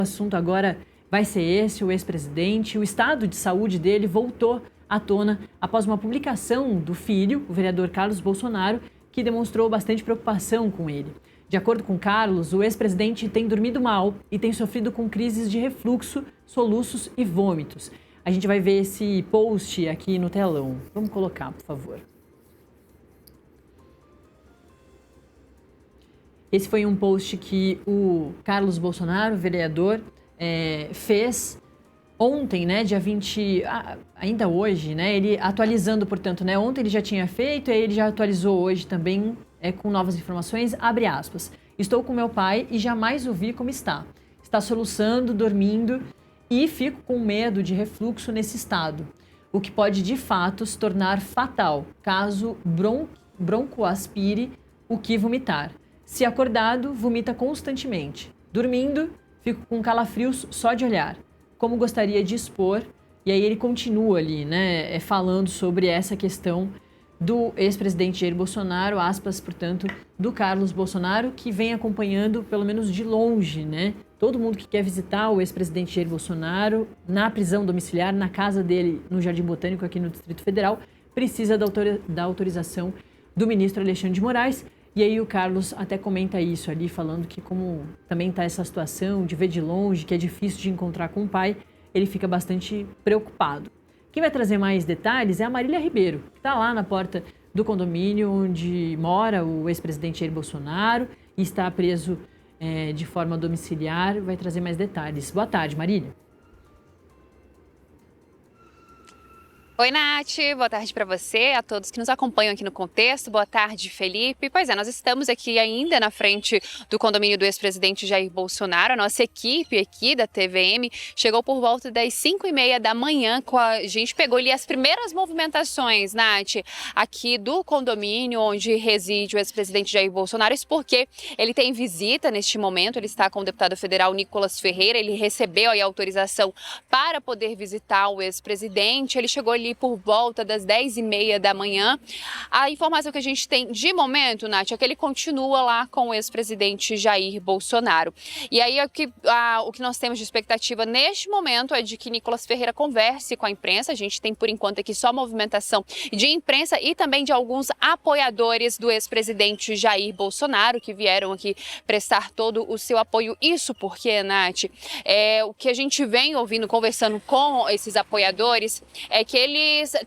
assunto agora vai ser esse, o ex-presidente. O estado de saúde dele voltou à tona após uma publicação do filho, o vereador Carlos Bolsonaro, que demonstrou bastante preocupação com ele. De acordo com Carlos, o ex-presidente tem dormido mal e tem sofrido com crises de refluxo, soluços e vômitos. A gente vai ver esse post aqui no telão. Vamos colocar, por favor. Esse foi um post que o Carlos Bolsonaro, vereador, fez ontem, né, dia 20, ainda hoje, né, ele atualizando, portanto, né, ontem ele já tinha feito, aí ele já atualizou hoje também com novas informações, abre aspas. Estou com meu pai e jamais o vi como está. Está soluçando, dormindo e fico com medo de refluxo nesse estado, o que pode de fato se tornar fatal, caso broncoaspire o que vomitar. Se acordado, vomita constantemente. Dormindo, fico com calafrios só de olhar. Como gostaria de expor. E aí ele continua ali, né, falando sobre essa questão do ex-presidente Jair Bolsonaro, aspas, portanto, do Carlos Bolsonaro, que vem acompanhando, pelo menos de longe, né, todo mundo que quer visitar o ex-presidente Jair Bolsonaro na prisão domiciliar, na casa dele, no Jardim Botânico, aqui no Distrito Federal, precisa da autorização do ministro Alexandre de Moraes. E aí o Carlos até comenta isso ali, falando que como também está essa situação de ver de longe, que é difícil de encontrar com o pai, ele fica bastante preocupado. Quem vai trazer mais detalhes é a Marília Ribeiro, que está lá na porta do condomínio onde mora o ex-presidente Jair Bolsonaro e está preso de forma domiciliar. Vai trazer mais detalhes. Boa tarde, Marília. Oi, Nath, boa tarde para você, a todos que nos acompanham aqui no Contexto. Boa tarde, Felipe. Pois é, nós estamos aqui ainda na frente do condomínio do ex-presidente Jair Bolsonaro. A nossa equipe aqui da TVM chegou por volta das 5h30 da manhã. A gente pegou ali as primeiras movimentações, Nath, aqui do condomínio onde reside o ex-presidente Jair Bolsonaro. Isso porque ele tem visita neste momento, ele está com o deputado federal Nicolas Ferreira. Ele recebeu aí a autorização para poder visitar o ex-presidente. Ele chegou ali por volta das 10h30 da manhã. A informação que a gente tem de momento, Nath, é que ele continua lá com o ex-presidente Jair Bolsonaro. E aí o que nós temos de expectativa neste momento é de que Nicolas Ferreira converse com a imprensa. A gente tem por enquanto aqui só movimentação de imprensa e também de alguns apoiadores do ex-presidente Jair Bolsonaro que vieram aqui prestar todo o seu apoio. Isso porque, Nath, o que a gente vem ouvindo, conversando com esses apoiadores, é que eles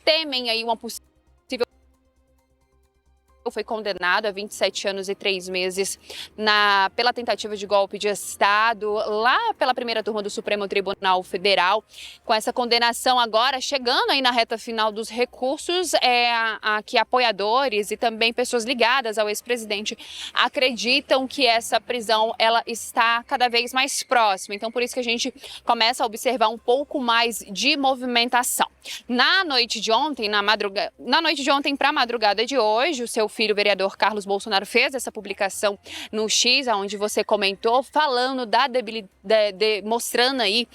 temem aí uma possível... Foi condenado a 27 anos e 3 meses pela tentativa de golpe de Estado, lá pela primeira turma do Supremo Tribunal Federal. Com essa condenação agora, chegando aí na reta final dos recursos, que apoiadores e também pessoas ligadas ao ex-presidente acreditam que essa prisão ela está cada vez mais próxima. Então, por isso que a gente começa a observar um pouco mais de movimentação. Na noite de ontem para a madrugada de hoje, o seu filho, o vereador Carlos Bolsonaro, fez essa publicação no X, onde você comentou, falando mostrando aí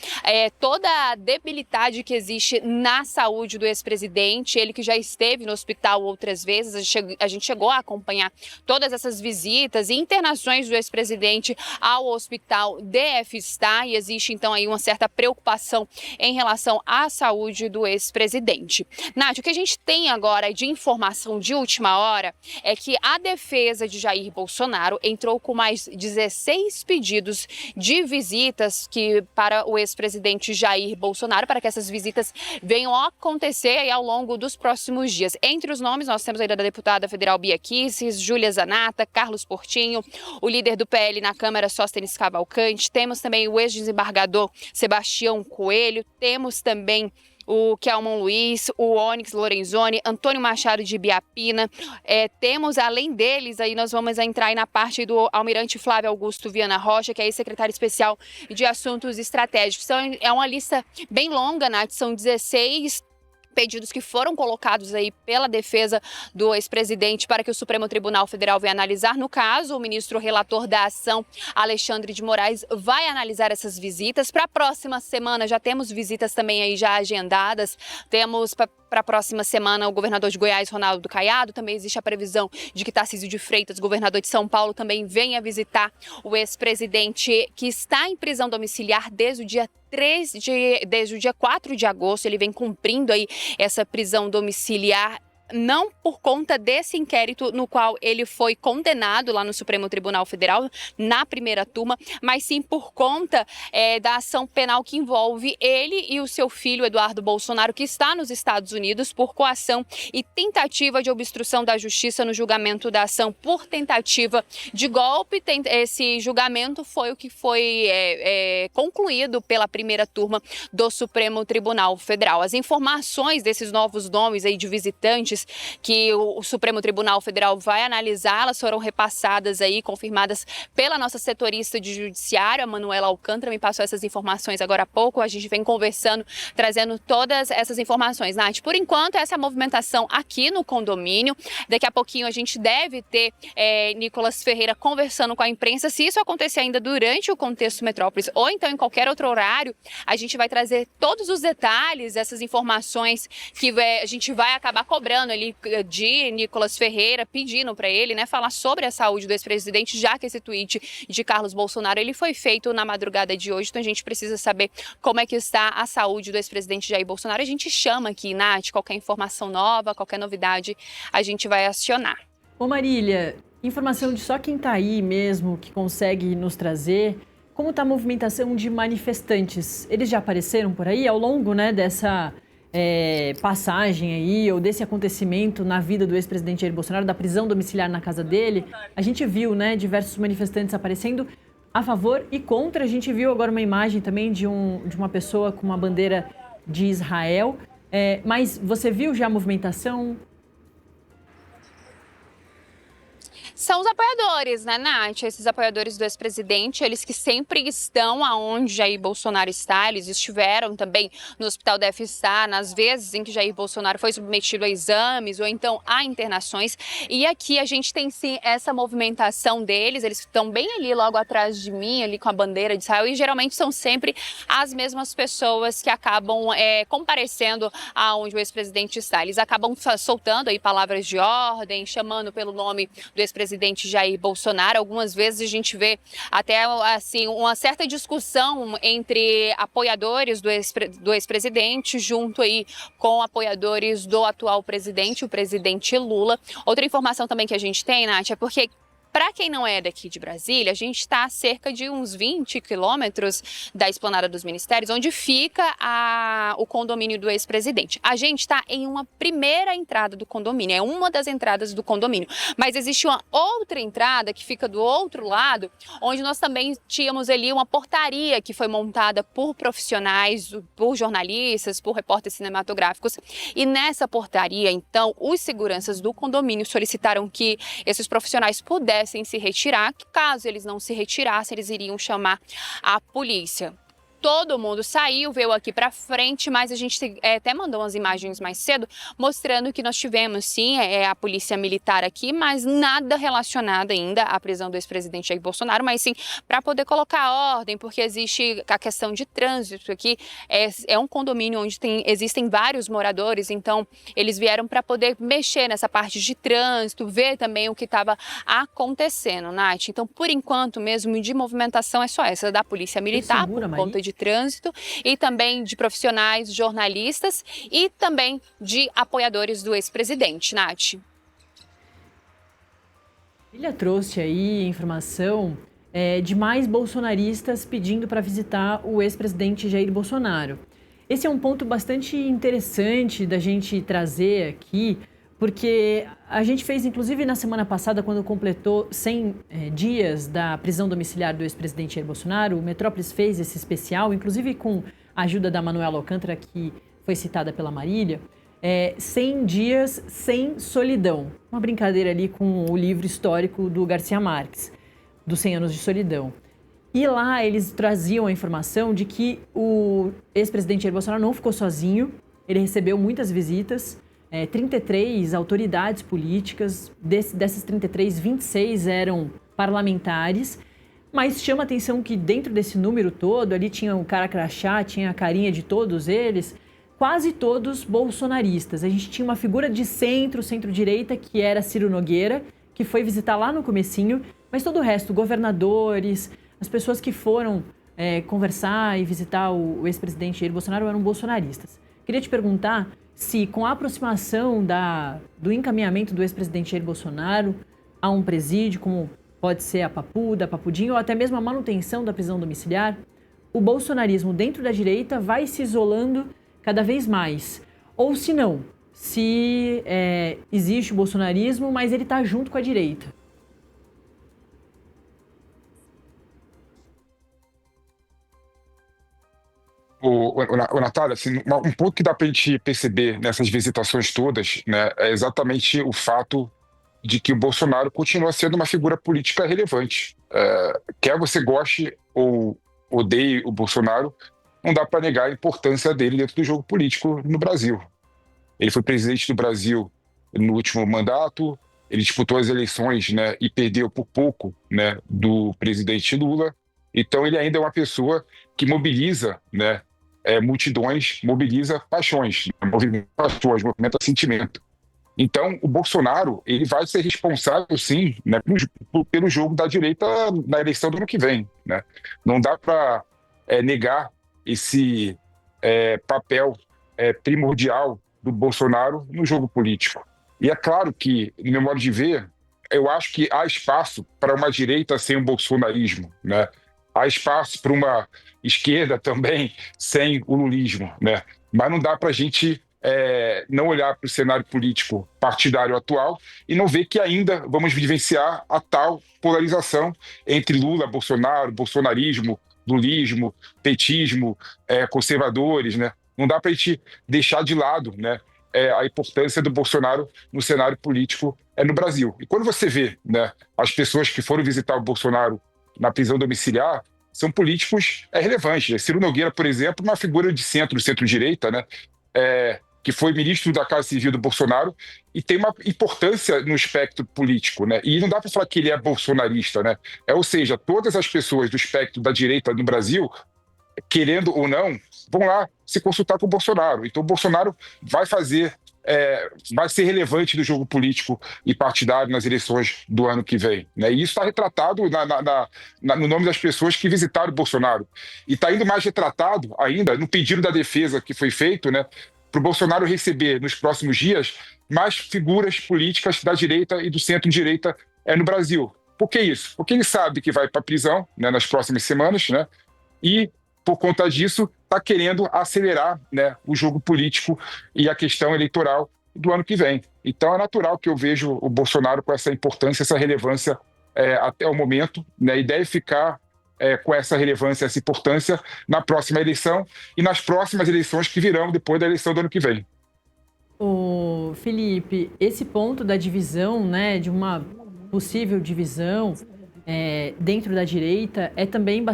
toda a debilidade que existe na saúde do ex-presidente. Ele que já esteve no hospital outras vezes, a gente chegou a acompanhar todas essas visitas e internações do ex-presidente ao hospital DF-STAR, e existe então aí uma certa preocupação em relação à saúde do ex-presidente. Nath, o que a gente tem agora de informação de última hora é que a defesa de Jair Bolsonaro entrou com mais 16 pedidos de visitas para o ex-presidente Jair Bolsonaro, para que essas visitas venham a acontecer aí ao longo dos próximos dias. Entre os nomes, nós temos ainda da deputada federal Bia Kicis, Júlia Zanata, Carlos Portinho, o líder do PL na Câmara, Sóstenes Cavalcante, temos também o ex-desembargador Sebastião Coelho, temos também o Kelmon Luiz, o Onyx Lorenzoni, Antônio Machado de Biapina. Temos, além deles, aí nós vamos entrar aí na parte do almirante Flávio Augusto Viana Rocha, que é secretário especial de Assuntos Estratégicos. Então, é uma lista bem longa, Nath, são 16 pedidos que foram colocados aí pela defesa do ex-presidente para que o Supremo Tribunal Federal venha analisar. No caso, o ministro relator da ação, Alexandre de Moraes, vai analisar essas visitas. Para a próxima semana, já temos visitas também aí já agendadas. Temos para a próxima semana o governador de Goiás, Ronaldo Caiado. Também existe a previsão de que Tarcísio de Freitas, governador de São Paulo, também venha visitar o ex-presidente, que está em prisão domiciliar desde o dia 4 de agosto. Ele vem cumprindo aí essa prisão domiciliar, não por conta desse inquérito no qual ele foi condenado lá no Supremo Tribunal Federal, na primeira turma, mas sim por conta da ação penal que envolve ele e o seu filho, Eduardo Bolsonaro, que está nos Estados Unidos por coação e tentativa de obstrução da justiça no julgamento da ação por tentativa de golpe. Esse julgamento foi o que foi concluído pela primeira turma do Supremo Tribunal Federal. As informações desses novos nomes aí de visitantes que o Supremo Tribunal Federal vai analisar, elas foram repassadas aí, confirmadas pela nossa setorista de judiciário, a Manuela Alcântara, me passou essas informações agora há pouco. A gente vem conversando, trazendo todas essas informações. Nath, por enquanto, essa é a movimentação aqui no condomínio. Daqui a pouquinho a gente deve ter Nicolas Ferreira conversando com a imprensa. Se isso acontecer ainda durante o Contexto Metrópolis ou então em qualquer outro horário, a gente vai trazer todos os detalhes, essas informações que a gente vai acabar cobrando ali de Nicolas Ferreira, pedindo para ele, né, falar sobre a saúde do ex-presidente, já que esse tweet de Carlos Bolsonaro ele foi feito na madrugada de hoje. Então a gente precisa saber como é que está a saúde do ex-presidente Jair Bolsonaro. A gente chama aqui, Nath, qualquer informação nova, qualquer novidade, a gente vai acionar. Ô Marília, informação de só quem está aí mesmo que consegue nos trazer. Como está a movimentação de manifestantes? Eles já apareceram por aí ao longo, né, dessa passagem aí, ou desse acontecimento na vida do ex-presidente Jair Bolsonaro, da prisão domiciliar na casa dele? A gente viu, né, diversos manifestantes aparecendo a favor e contra. A gente viu agora uma imagem também de uma pessoa com uma bandeira de Israel. Mas você viu já a movimentação? São os apoiadores, né, Nath? Esses apoiadores do ex-presidente, eles que sempre estão aonde Jair Bolsonaro está. Eles estiveram também no Hospital deve estar nas vezes em que Jair Bolsonaro foi submetido a exames ou então a internações. E aqui a gente tem sim essa movimentação deles. Eles estão bem ali logo atrás de mim, ali com a bandeira de Israel. E geralmente são sempre as mesmas pessoas que acabam comparecendo aonde o ex-presidente está. Eles acabam soltando aí palavras de ordem, chamando pelo nome do ex-presidente Jair Bolsonaro. Algumas vezes a gente vê até assim uma certa discussão entre apoiadores do ex-presidente junto aí com apoiadores do atual presidente, o presidente Lula. Outra informação também que a gente tem, Nath, é porque para quem não é daqui de Brasília, a gente está a cerca de uns 20 quilômetros da Esplanada dos Ministérios, onde fica o condomínio do ex-presidente. A gente está em uma primeira entrada do condomínio, é uma das entradas do condomínio. Mas existe uma outra entrada que fica do outro lado, onde nós também tínhamos ali uma portaria que foi montada por profissionais, por jornalistas, por repórteres cinematográficos. E nessa portaria, então, os seguranças do condomínio solicitaram que esses profissionais pudessem se retirar, que caso eles não se retirassem, eles iriam chamar a polícia. Todo mundo saiu, veio aqui para frente, mas a gente até mandou umas imagens mais cedo mostrando que nós tivemos sim a polícia militar aqui, mas nada relacionado ainda à prisão do ex-presidente Jair Bolsonaro, mas sim para poder colocar ordem, porque existe a questão de trânsito aqui. É um condomínio onde existem vários moradores, então eles vieram para poder mexer nessa parte de trânsito, ver também o que estava acontecendo, Nath. Então, por enquanto mesmo, de movimentação é só essa da polícia militar, por conta de trânsito, e também de profissionais, jornalistas e também de apoiadores do ex-presidente, Nath. Ele trouxe aí informação de mais bolsonaristas pedindo para visitar o ex-presidente Jair Bolsonaro. Esse é um ponto bastante interessante da gente trazer aqui, porque a gente fez, inclusive, na semana passada, quando completou 100 dias da prisão domiciliar do ex-presidente Jair Bolsonaro, o Metrópolis fez esse especial, inclusive com a ajuda da Manuela Alcântara, que foi citada pela Marília, 100 dias sem solidão. Uma brincadeira ali com o livro histórico do Garcia Marques, dos 100 anos de solidão. E lá eles traziam a informação de que o ex-presidente Jair Bolsonaro não ficou sozinho, ele recebeu muitas visitas, 33 autoridades políticas, dessas 33, 26 eram parlamentares, mas chama a atenção que dentro desse número todo, ali tinha o cara crachá, tinha a carinha de todos eles, quase todos bolsonaristas. A gente tinha uma figura de centro-direita, que era Ciro Nogueira, que foi visitar lá no comecinho, mas todo o resto, governadores, as pessoas que foram conversar e visitar o ex-presidente Jair Bolsonaro eram bolsonaristas. Queria te perguntar se, com a aproximação do encaminhamento do ex-presidente Jair Bolsonaro a um presídio, como pode ser a Papuda, a Papudinho, ou até mesmo a manutenção da prisão domiciliar, o bolsonarismo dentro da direita vai se isolando cada vez mais. Ou se não, se existe o bolsonarismo, mas ele está junto com a direita. Natália, assim, um ponto que dá para a gente perceber nessas visitações todas, né, é exatamente o fato de que o Bolsonaro continua sendo uma figura política relevante. Quer você goste ou odeie o Bolsonaro, não dá para negar a importância dele dentro do jogo político no Brasil. Ele foi presidente do Brasil no último mandato, ele disputou as eleições, né, e perdeu por pouco, né, do presidente Lula. Então ele ainda é uma pessoa que mobiliza, né, multidões, mobiliza paixões, movimenta sentimento. Então, o Bolsonaro, ele vai ser responsável, sim, né, pelo jogo da direita na eleição do ano que vem, né? Não dá para negar esse papel primordial do Bolsonaro no jogo político. E é claro que, no meu modo de ver, eu acho que há espaço para uma direita sem o bolsonarismo, né? Há espaço para uma esquerda também sem o lulismo, né? Mas não dá para a gente não olhar para o cenário político partidário atual e não ver que ainda vamos vivenciar a tal polarização entre Lula, Bolsonaro, bolsonarismo, lulismo, petismo, conservadores, né? Não dá para a gente deixar de lado, né, a importância do Bolsonaro no cenário político no Brasil. E quando você vê, né, as pessoas que foram visitar o Bolsonaro na prisão domiciliar, são políticos relevantes. Ciro Nogueira, por exemplo, uma figura de centro-direita, né, que foi ministro da Casa Civil do Bolsonaro e tem uma importância no espectro político, né? E não dá para falar que ele é bolsonarista, né? Ou seja, todas as pessoas do espectro da direita no Brasil, querendo ou não, vão lá se consultar com o Bolsonaro. Então o Bolsonaro vai ser relevante no jogo político e partidário nas eleições do ano que vem, né? E isso está retratado no nome das pessoas que visitaram o Bolsonaro. E está indo mais retratado ainda no pedido da defesa que foi feito, né, para o Bolsonaro receber nos próximos dias mais figuras políticas da direita e do centro-direita no Brasil. Por que isso? Porque ele sabe que vai para a prisão, né, nas próximas semanas, né, e por conta disso está querendo acelerar, né, o jogo político e a questão eleitoral do ano que vem. Então é natural que eu vejo o Bolsonaro com essa importância, essa relevância até o momento, né, e deve ficar com essa relevância, essa importância na próxima eleição e nas próximas eleições que virão depois da eleição do ano que vem. Ô, Felipe, esse ponto da divisão, né, de uma possível divisão dentro da direita é também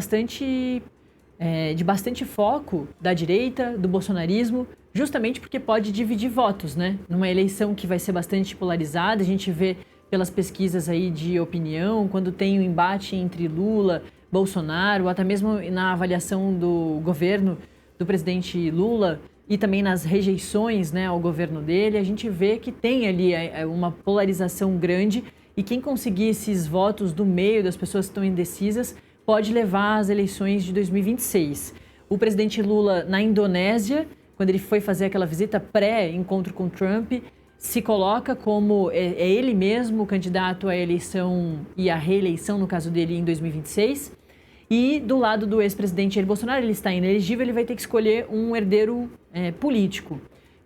de bastante foco da direita, do bolsonarismo, justamente porque pode dividir votos, né? Numa eleição que vai ser bastante polarizada, a gente vê pelas pesquisas aí de opinião, quando tem um embate entre Lula, Bolsonaro, até mesmo na avaliação do governo do presidente Lula e também nas rejeições, né, ao governo dele, a gente vê que tem ali uma polarização grande e quem conseguir esses votos do meio das pessoas que estão indecisas pode levar às eleições de 2026. O presidente Lula, na Indonésia, quando ele foi fazer aquela visita pré-encontro com Trump, se coloca como ele mesmo candidato à eleição e à reeleição, no caso dele, em 2026. E do lado do ex-presidente Jair Bolsonaro, ele está inelegível, ele vai ter que escolher um herdeiro político.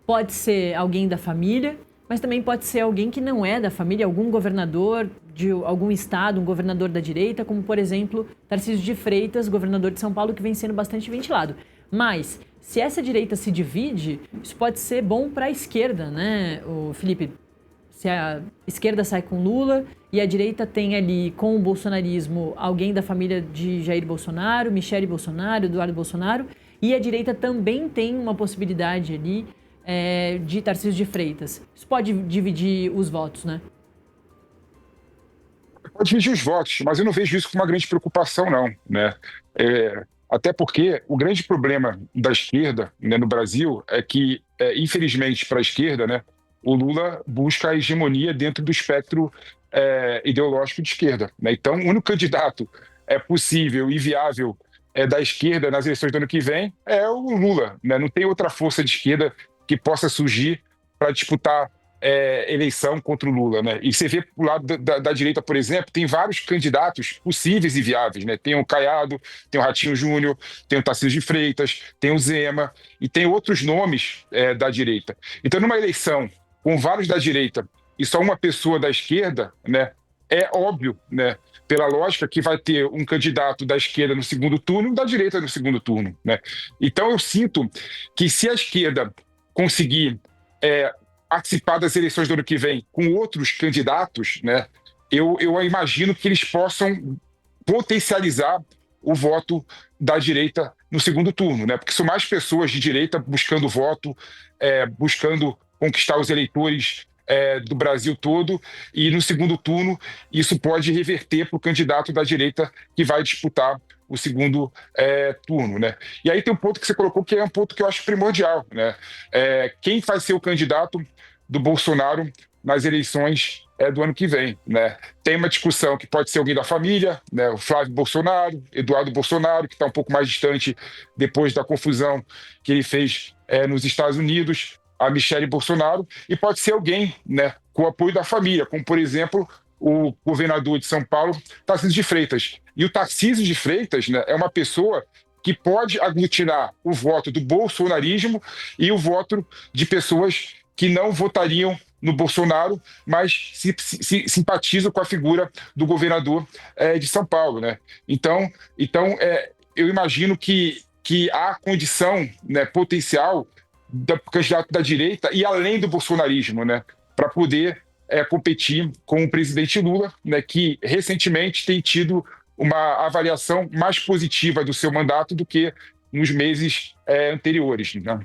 Pode ser alguém da família, mas também pode ser alguém que não é da família, algum governador de algum estado, um governador da direita, como, por exemplo, Tarcísio de Freitas, governador de São Paulo, que vem sendo bastante ventilado. Mas, se essa direita se divide, isso pode ser bom para a esquerda, né, o Felipe? Se a esquerda sai com Lula e a direita tem ali, com o bolsonarismo, alguém da família de Jair Bolsonaro, Michele Bolsonaro, Eduardo Bolsonaro, e a direita também tem uma possibilidade ali de Tarcísio de Freitas. Isso pode dividir os votos, né? Pode dividir os votos, mas eu não vejo isso com uma grande preocupação, não, né? Até porque o grande problema da esquerda, né, no Brasil é que, infelizmente, para a esquerda, né, o Lula busca a hegemonia dentro do espectro ideológico de esquerda, né? Então, o único candidato possível e viável da esquerda nas eleições do ano que vem é o Lula, né? Não tem outra força de esquerda que possa surgir para disputar eleição contra o Lula, né? E você vê pro lado da direita, por exemplo, tem vários candidatos possíveis e viáveis, né? Tem o Caiado, tem o Ratinho Júnior, tem o Tarcísio de Freitas, tem o Zema e tem outros nomes da direita. Então, numa eleição com vários da direita e só uma pessoa da esquerda, né? É óbvio, né? Pela lógica que vai ter um candidato da esquerda no segundo turno e um da direita no segundo turno, né? Então, eu sinto que se a esquerda conseguir participar das eleições do ano que vem com outros candidatos, né, eu imagino que eles possam potencializar o voto da direita no segundo turno, né, porque são mais pessoas de direita buscando voto, buscando conquistar os eleitores do Brasil todo, e no segundo turno isso pode reverter para o candidato da direita que vai disputar o segundo turno, né? E aí tem um ponto que você colocou que é um ponto que eu acho primordial, né? Quem vai ser o candidato do Bolsonaro nas eleições do ano que vem, né? Tem uma discussão que pode ser alguém da família, né? O Flávio Bolsonaro, Eduardo Bolsonaro, que está um pouco mais distante depois da confusão que ele fez nos Estados Unidos, a Michele Bolsonaro, e pode ser alguém, né, com o apoio da família, como, por exemplo, o governador de São Paulo, Tarcísio de Freitas. E o Tarcísio de Freitas, né, é uma pessoa que pode aglutinar o voto do bolsonarismo e o voto de pessoas que não votariam no Bolsonaro, mas se simpatizam com a figura do governador de São Paulo, né? Então eu imagino que há condição, né, potencial do candidato da direita e além do bolsonarismo, né, para poder competir com o presidente Lula, né, que recentemente tem tido uma avaliação mais positiva do seu mandato do que nos meses anteriores, né?